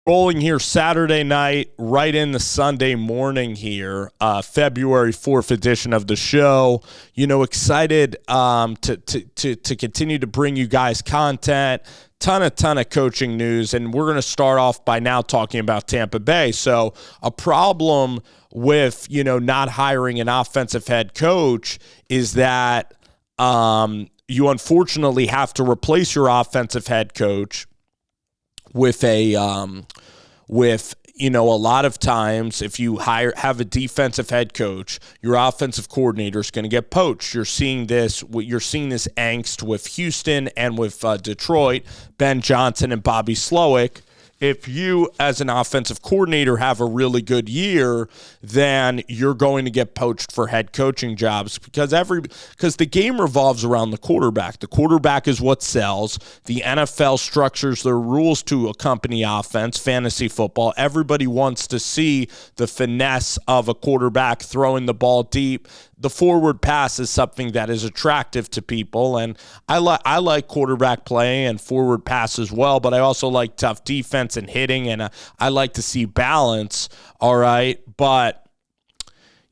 Rolling here Saturday night, right in the Sunday morning here, February 4th edition of the show. Excited to continue to bring you guys content, ton of coaching news, and we're going to start off by now talking about Tampa Bay. So a problem with, not hiring an offensive head coach is that you unfortunately have to replace your offensive head coach with a lot of times if you have a defensive head coach, your offensive coordinator is going to get poached. You're seeing this angst with Houston and with Detroit, Ben Johnson and Bobby Slowick. If you, as an offensive coordinator, have a really good year, then you're going to get poached for head coaching jobs because the game revolves around the quarterback. The quarterback is what sells. The NFL structures their rules to accompany offense, fantasy football. Everybody wants to see the finesse of a quarterback throwing the ball deep. The forward pass is something that is attractive to people, and I like quarterback play and forward pass as well, but I also like tough defense and hitting, and I like to see balance, all right? But,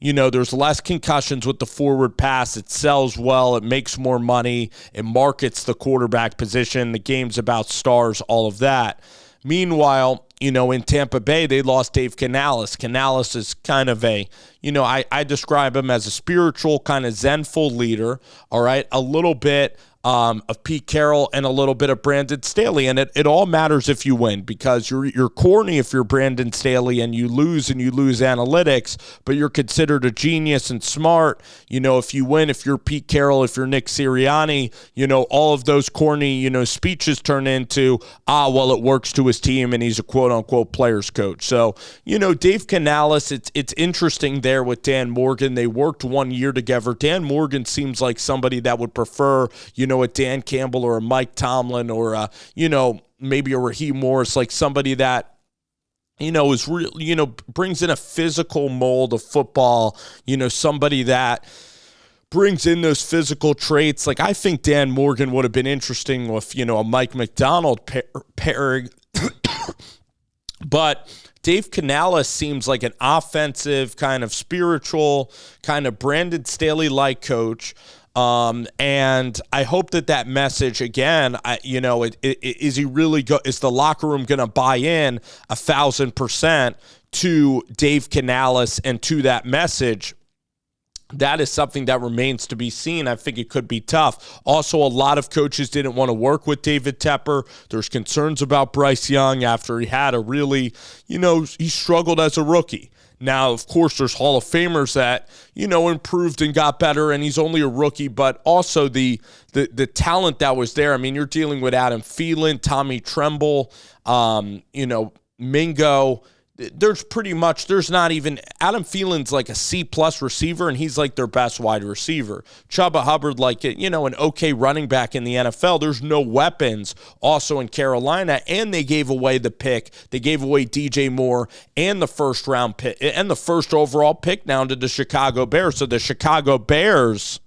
there's less concussions with the forward pass. It sells well. It makes more money. It markets the quarterback position. The game's about stars, all of that. Meanwhile, in Tampa Bay, they lost Dave Canales. Canales is kind of I describe him as a spiritual, kind of zenful leader, all right? A little bit of Pete Carroll and a little bit of Brandon Staley. And it all matters if you win because you're corny if you're Brandon Staley and you lose analytics, but you're considered a genius and smart. If you win, if you're Pete Carroll, if you're Nick Sirianni, all of those corny, speeches turn into, it works to his team and he's a quote-unquote player's coach. So, Dave Canales, it's interesting there with Dan Morgan. They worked 1 year together. Dan Morgan seems like somebody that would prefer, a Dan Campbell or a Mike Tomlin or, maybe a Raheem Morris, like somebody that, is real, brings in a physical mold of football, somebody that brings in those physical traits. Like I think Dan Morgan would have been interesting with, a Mike McDonald pairing. But Dave Canales seems like an offensive, kind of spiritual, kind of Brandon Staley-like coach. And I hope that message again, is the locker room going to buy in 1,000% to Dave Canales and to that message? That is something that remains to be seen. I think it could be tough. Also, a lot of coaches didn't want to work with David Tepper. There's concerns about Bryce Young after he had a really, he struggled as a rookie. Now, of course, there's Hall of Famers that, improved and got better, and he's only a rookie, but also the talent that was there. I mean, you're dealing with Adam Thielen, Tommy Tremble, Mingo. There's not even, Adam Thielen's like a C-plus receiver, and he's like their best wide receiver. Chuba Hubbard, an okay running back in the NFL. There's no weapons also in Carolina, and they gave away the pick. They gave away DJ Moore and the first round pick and the first overall pick now to the Chicago Bears. So the Chicago Bears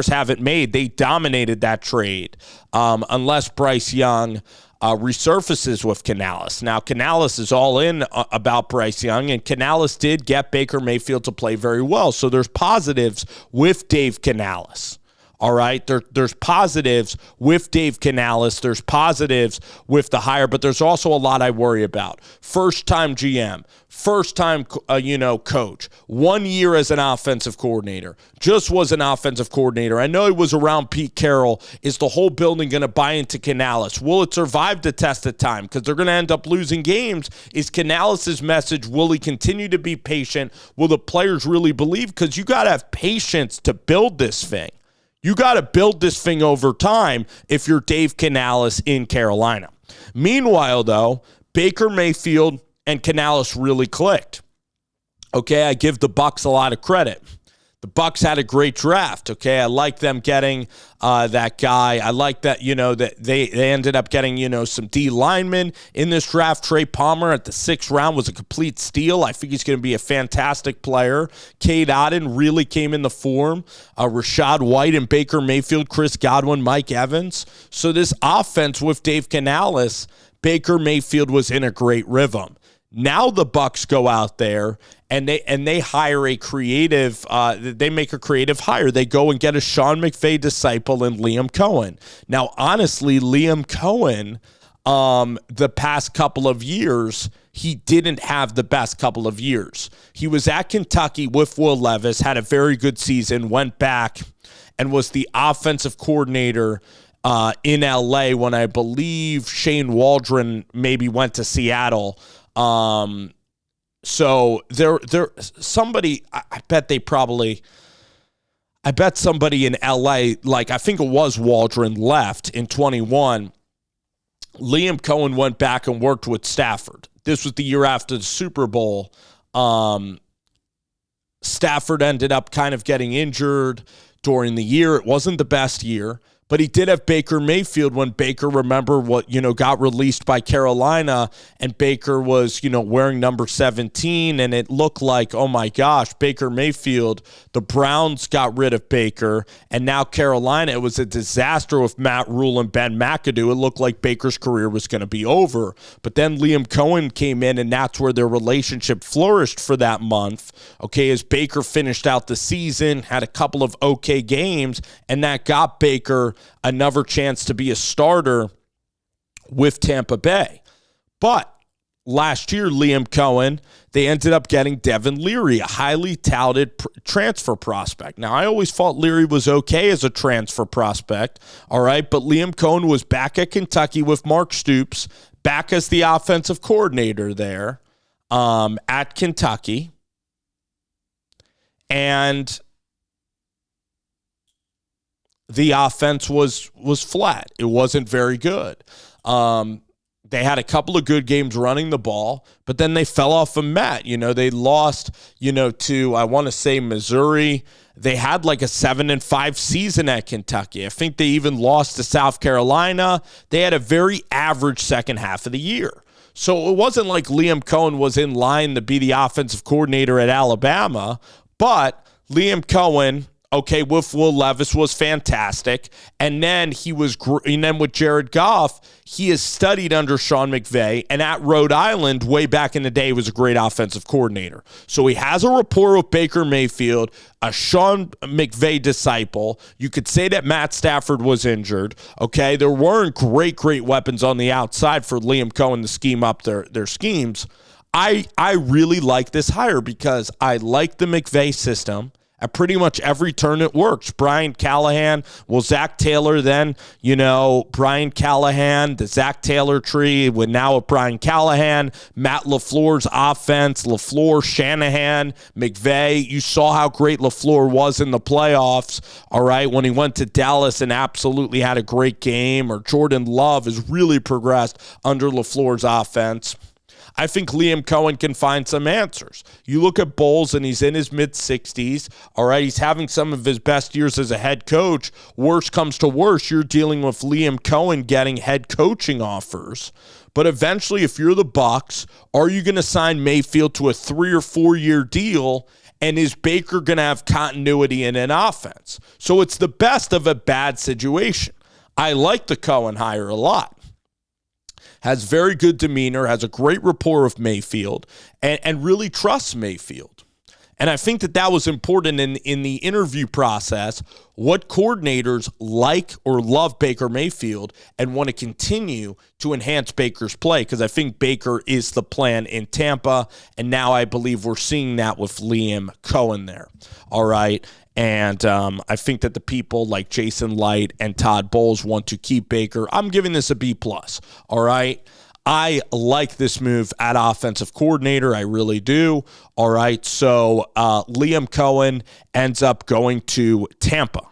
haven't made. They dominated that trade unless Bryce Young resurfaces with Canales. Now, Canales is all in about Bryce Young, and Canales did get Baker Mayfield to play very well. So there's positives with Dave Canales. All right, there's positives with Dave Canales. There's positives with the hire, but there's also a lot I worry about. First-time GM, first-time, coach, 1 year as an offensive coordinator, just was an offensive coordinator. I know he was around Pete Carroll. Is the whole building going to buy into Canales? Will it survive the test of time? Because they're going to end up losing games. Is Canales' message, will he continue to be patient? Will the players really believe? Because you got to have patience to build this thing. You got to build this thing over time if you're Dave Canales in Carolina. Meanwhile, though, Baker Mayfield and Canales really clicked. Okay, I give the Bucs a lot of credit. The Bucs had a great draft, okay? I like them getting that guy. I like that, that they ended up getting, some D linemen in this draft. Trey Palmer at the 6th round was a complete steal. I think he's going to be a fantastic player. Cade Otton really came in the form. Rashad White and Baker Mayfield, Chris Godwin, Mike Evans. So this offense with Dave Canales Baker Mayfield was in a great rhythm. Now the Bucs go out there and they hire a creative. They make a creative hire. They go and get a Sean Mcvay disciple in Liam Coen. Now, honestly, Liam Coen, the past couple of years, he didn't have the best couple of years. He was at Kentucky with Will Levis, had a very good season, went back and was the offensive coordinator in LA when I believe Shane Waldron maybe went to Seattle. So somebody, I bet somebody in LA, like I think it was Waldron, left in 21. Liam Coen went back and worked with Stafford. This was the year after the Super Bowl. Stafford ended up kind of getting injured during the year. It wasn't the best year, but he did have Baker Mayfield when Baker, remember, got released by Carolina, and Baker was, wearing number 17, and it looked like, oh my gosh, Baker Mayfield, the Browns got rid of Baker, and now Carolina, it was a disaster with Matt Rule and Ben McAdoo. It looked like Baker's career was going to be over, but then Liam Coen came in, and that's where their relationship flourished for that month, okay, as Baker finished out the season, had a couple of okay games, and that got Baker another chance to be a starter with Tampa Bay. But last year, Liam Coen, they ended up getting Devin Leary, a highly touted transfer prospect. Now, I always thought Leary was okay as a transfer prospect, all right, but Liam Coen was back at Kentucky with Mark Stoops, back as the offensive coordinator there at Kentucky. And the offense was flat. It wasn't very good. They had a couple of good games running the ball, but then they fell off a mat. They lost, to, I want to say, Missouri. They had like a 7-5 season at Kentucky. I think they even lost to South Carolina. They had a very average second half of the year. So it wasn't like Liam Coen was in line to be the offensive coordinator at Alabama, but Liam Coen, okay, with Will Levis was fantastic. And then with Jared Goff, he has studied under Sean McVay, and at Rhode Island, way back in the day, was a great offensive coordinator. So he has a rapport with Baker Mayfield, a Sean McVay disciple. You could say that Matt Stafford was injured. Okay, there weren't great weapons on the outside for Liam Coen to scheme up their schemes. I really like this hire because I like the McVay system. At pretty much every turn it works. Brian Callahan, Zach Taylor then, Brian Callahan, the Zach Taylor tree with now with Brian Callahan, Matt LaFleur's offense, LaFleur, Shanahan, McVay. You saw how great LaFleur was in the playoffs, all right, when he went to Dallas and absolutely had a great game, or Jordan Love has really progressed under LaFleur's offense. I think Liam Coen can find some answers. You look at Bowles, and he's in his mid-60s. All right, he's having some of his best years as a head coach. Worst comes to worst, you're dealing with Liam Coen getting head coaching offers. But eventually, if you're the Bucs, are you going to sign Mayfield to a 3 or 4 year deal? And is Baker going to have continuity in an offense? So it's the best of a bad situation. I like the Coen hire a lot. Has very good demeanor, has a great rapport with Mayfield, and really trusts Mayfield. And I think that was important in the interview process. What coordinators like or love Baker Mayfield and want to continue to enhance Baker's play, because I think Baker is the plan in Tampa, and now I believe we're seeing that with Liam Coen there. All right. And I think that the people like Jason Light and Todd Bowles want to keep Baker. I'm giving this a B+. All right. I like this move at offensive coordinator. I really do. All right. So Liam Coen ends up going to Tampa.